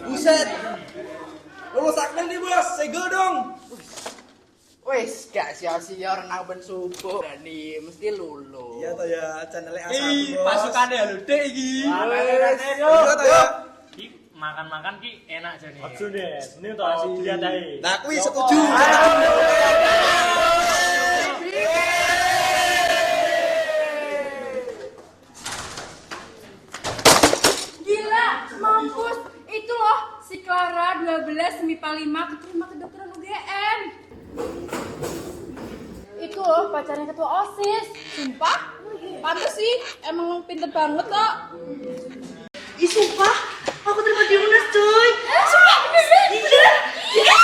Buset, lulus akmen nih bos, segel dong. Wes, gak sia-sia renang ben subuh. Dani mesti lulus. Iya toh ya, channelnya A1 bos. Pasukannya lho dek iki. Iya toh ya. Ki makan-makan ki enak jane. Aja deh, ini untuk lihat ae. Nah, kuwi setuju. Gila, mampus. Itu loh, si Clara 12 MIPA 5 keterima kedokteran UGM. Itu loh pacarnya ketua OSIS. Sumpah? Pantes sih, emang pinter banget kok. Ih sumpah, aku terima di UNAS coy. Sumpah, bener-bener. Iya.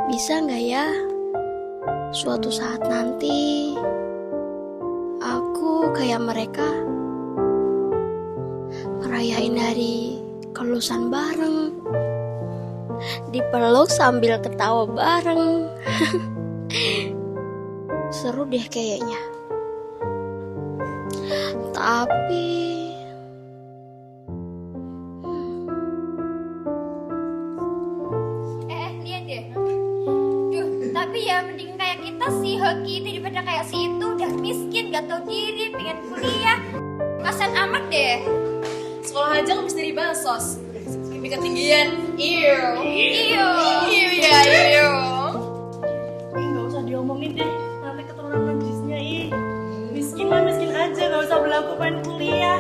Bisa nggak ya suatu saat nanti aku kayak mereka ngerayain hari kelulusan bareng, dipeluk sambil ketawa bareng. Seru deh kayaknya. Tapi Lihat deh. Tapi ya mending kayak kita sih Hoki itu daripada kayak si itu udah miskin gak tau diri pengen kuliah. Kasian amat deh. Sekolah aja nggak bisa dari bansos. Mimpi ketinggian. Iyo. Iya. Nggak usah diomongin deh. Sampai keturunan najisnya miskin mah miskin aja, nggak usah berlaku pengen kuliah.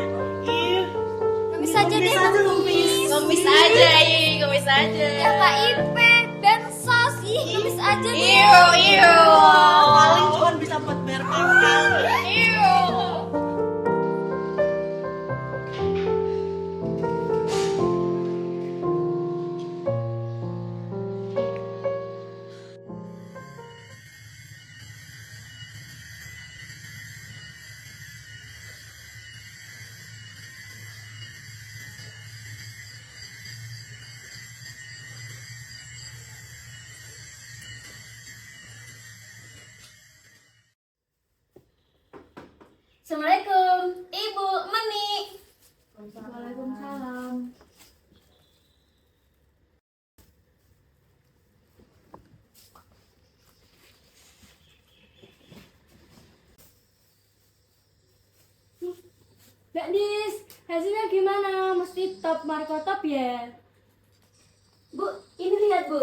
Ngemis aja deh. Ngemis aja, ngemis aja. Ya KIP dan sos ngemis aja deh. Iyo. Paling cuma bisa buat bayar pangkal. Assalamualaikum, Ibu Meni. Waalaikumsalam. Mbak Dis, hasilnya gimana? Mesti top Marco top ya? Bu, ini lihat Bu.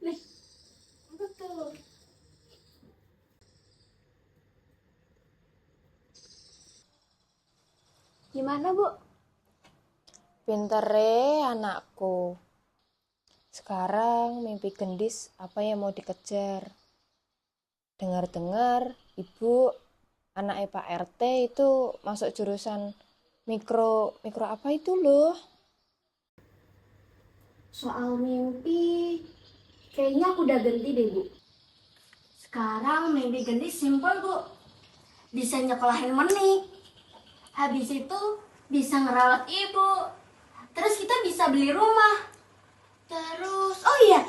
Nih, betul. Gimana Bu? Pintere anakku. Sekarang mimpi gendis apa yang mau dikejar? Dengar-dengar ibu anaknya Pak RT itu masuk jurusan mikro apa itu loh? Soal mimpi, kayaknya aku udah ganti deh Bu. Sekarang mimpi gendis simpel Bu. Bisa nyekolahin Meni. Habis itu bisa ngerawat ibu. Terus kita bisa beli rumah. Terus, oh iya,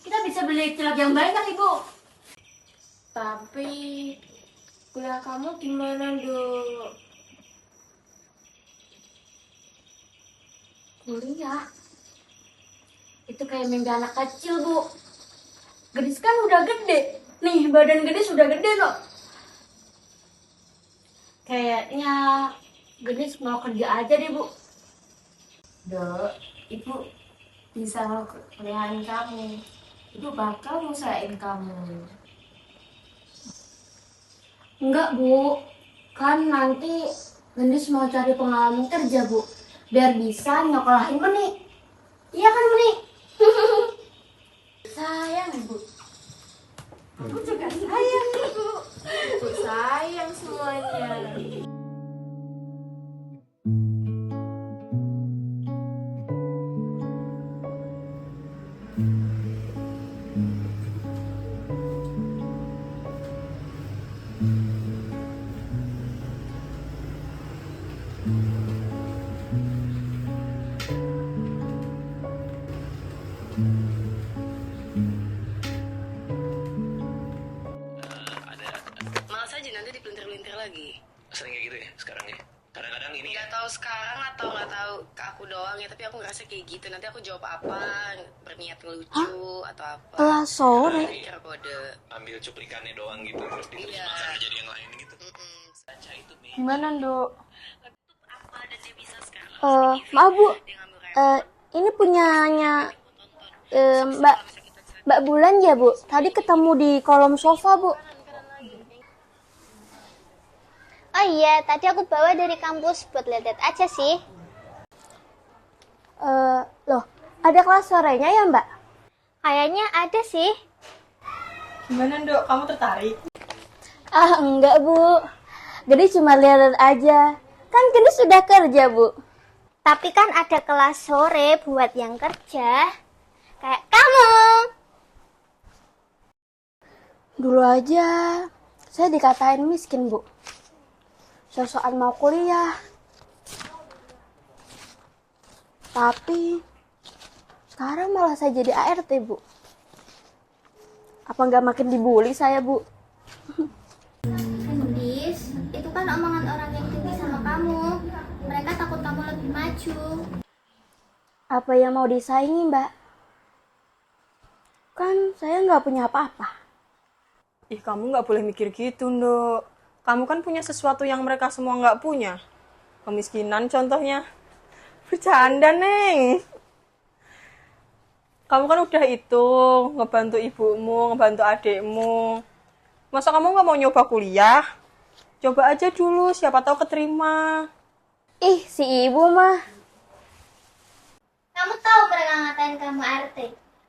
kita bisa beli cilok yang banyak Ibu. Tapi kuliah kamu gimana, Dok? Kuliah? Itu kayak mimpi anak kecil Bu. Gendis kan udah gede. Nih, badan Gendis udah gede kok. Kayaknya Gendis mau kerja aja deh, Bu. Dok, Ibu bisa ngeliatin kamu. Ibu bakal ngusahain kamu. Enggak, Bu. Kan nanti Gendis mau cari pengalaman kerja, Bu. Biar bisa nyokolahin Meni. Iya kan, Meni? Sayang, Bu. Aku juga sayang, Bu. Bu sayang semuanya. Malas aja nanti dipelintir-pelintir lagi. Sering kayak gitu ya sekarang ya. Kadang-kadang ini Nggak tahu sekarang atau nggak tahu ke aku doang ya, tapi aku ngerasa kayak gitu. Nanti aku jawab apa, berniat ngelucu atau apa. Kelas sore. Kira kode. ambil cuplikannya doang gitu terus diterjemahkan menjadi yang lain gitu. Baca itu nih. Gimana, Dok? Apa dan dia bisa sekarang? Maaf, Bu. Dia ngambil kayak Ini punyanya Mbak Bulan ya, Bu? Tadi ketemu di kolom sofa, Bu. Oh iya, tadi aku bawa dari kampus buat lihat aja sih. Loh, ada kelas sorenya ya, Mbak? Kayaknya ada sih. Gimana, Dok? Kamu tertarik? Ah, enggak, Bu. Jadi cuma lihat aja. Kan Gede sudah kerja, Bu. Tapi kan ada kelas sore buat yang kerja. Kayak kamu. Dulu aja saya dikatain miskin, Bu. Sok-sokan mau kuliah. Tapi sekarang malah saya jadi ART, Bu. Apa nggak makin dibully saya, Bu? Gendis, itu kan omongan orang yang tinggi sama kamu. Mereka takut kamu lebih maju. Apa yang mau disaingi, Mbak? Kan saya nggak punya apa-apa. Ih, kamu nggak boleh mikir gitu, Dok. Kamu kan punya sesuatu yang mereka semua nggak punya. Kemiskinan contohnya. Bercanda, Neng. Kamu kan udah itu, ngebantu ibumu, ngebantu adikmu. Masa kamu nggak mau nyoba kuliah? Coba aja dulu, siapa tahu keterima. Ih, si ibu mah. Kamu tahu mereka ngatain kamu RT.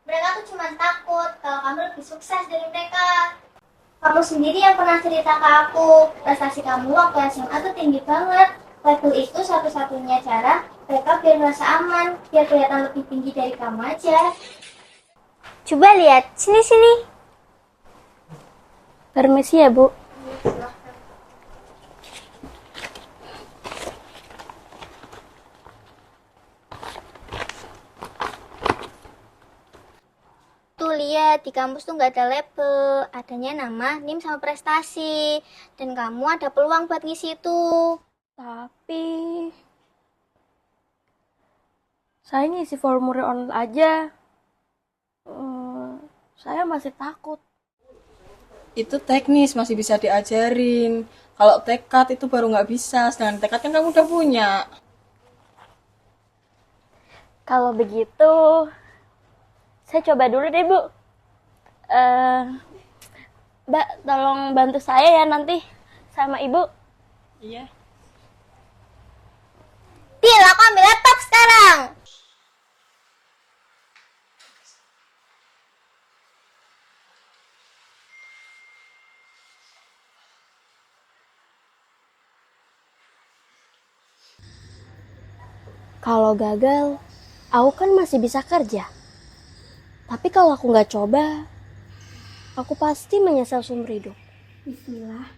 Mereka tuh cuma takut kalau kamu lebih sukses dari mereka. Kamu sendiri yang pernah cerita ke aku, prestasi kamu waktu SMA tuh tinggi banget. Level itu satu-satunya cara mereka biar merasa aman, biar kelihatan lebih tinggi dari kamu aja. Coba lihat, sini-sini. Permisi ya, Bu. Tuh lihat, di kampus tuh nggak ada label, adanya nama, NIM sama prestasi. Dan kamu ada peluang buat ngisi itu. Tapi saya ngisi formulir online aja. Saya masih takut. Itu teknis, masih bisa diajarin. Kalau tekad itu baru nggak bisa, sedangkan tekad kan kamu udah punya. Kalau begitu, saya coba dulu deh, Bu. Mbak, tolong bantu saya ya nanti sama Ibu. Iya. Til, aku ambil laptop sekarang. Kalau gagal, aku kan masih bisa kerja. Tapi kalau aku nggak coba, aku pasti menyesal seumur hidup. Bismillah.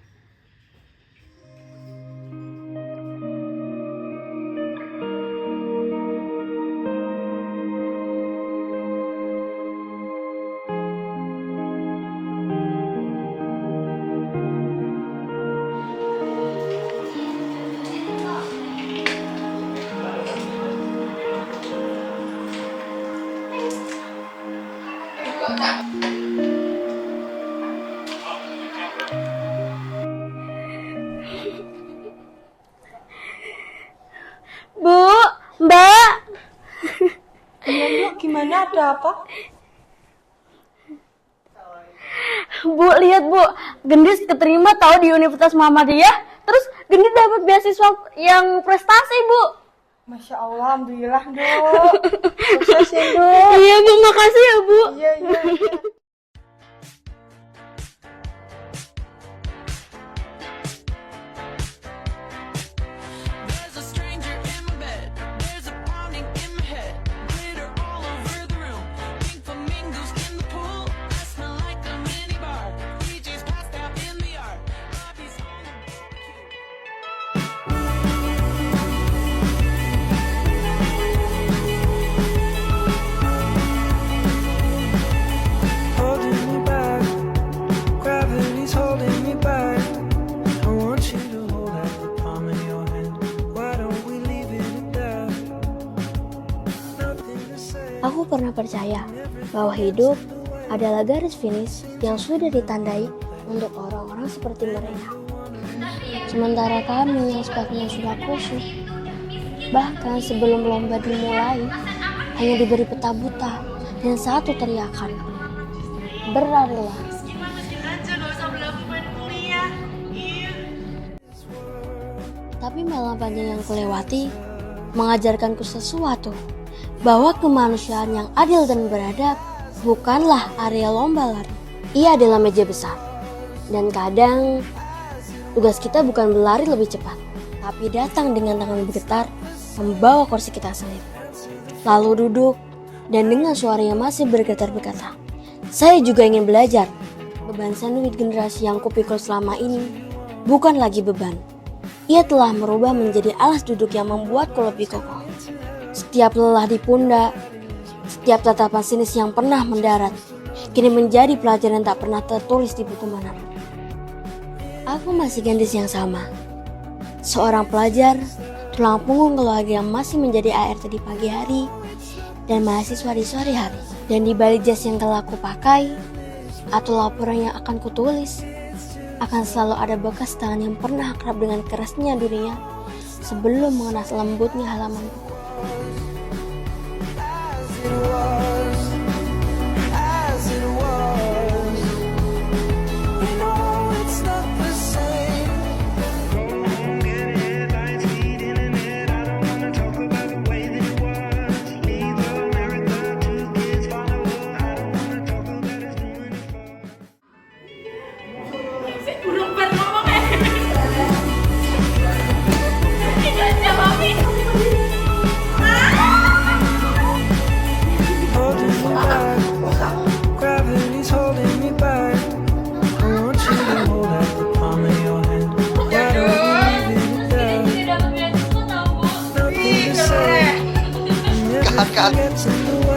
ada apa? Bu, lihat Bu, Gendis keterima tahu di Universitas Muhammadiyah. Terus Gendis dapat beasiswa yang prestasi, Bu. Masya Allah, alhamdulillah, Dok. Sukses ya, Dok. Iya, Bu, makasih ya, Bu. Iya. Aku pernah percaya bahwa hidup adalah garis finish yang sudah ditandai untuk orang-orang seperti mereka. Sementara kami yang sepatunya sudah kusut, bahkan sebelum lomba dimulai, hanya diberi peta buta dan satu teriakan, berlarilah. Tapi malam panjang yang kulewati mengajarkanku sesuatu, bahwa kemanusiaan yang adil dan beradab bukanlah area lomba lari. Ia adalah meja besar. Dan kadang tugas kita bukan berlari lebih cepat, tapi datang dengan tangan bergetar membawa kursi kita sendiri. Lalu duduk dan dengan suara yang masih bergetar berkata, saya juga ingin belajar. Beban sandwich generasi yang kupikul selama ini bukan lagi beban. Ia telah merubah menjadi alas duduk yang membuatku lebih kokoh. Setiap lelah di pundak, setiap tatapan sinis yang pernah mendarat, kini menjadi pelajaran tak pernah tertulis di buku mana. Aku masih Gendis yang sama. Seorang pelajar, tulang punggung keluarga yang masih menjadi ART di pagi hari, dan mahasiswa di sore hari. Dan di balik jas yang telah aku pakai, atau laporan yang akan kutulis, akan selalu ada bekas tangan yang pernah akrab dengan kerasnya dunia sebelum mengenal lembutnya halaman buku. Cut.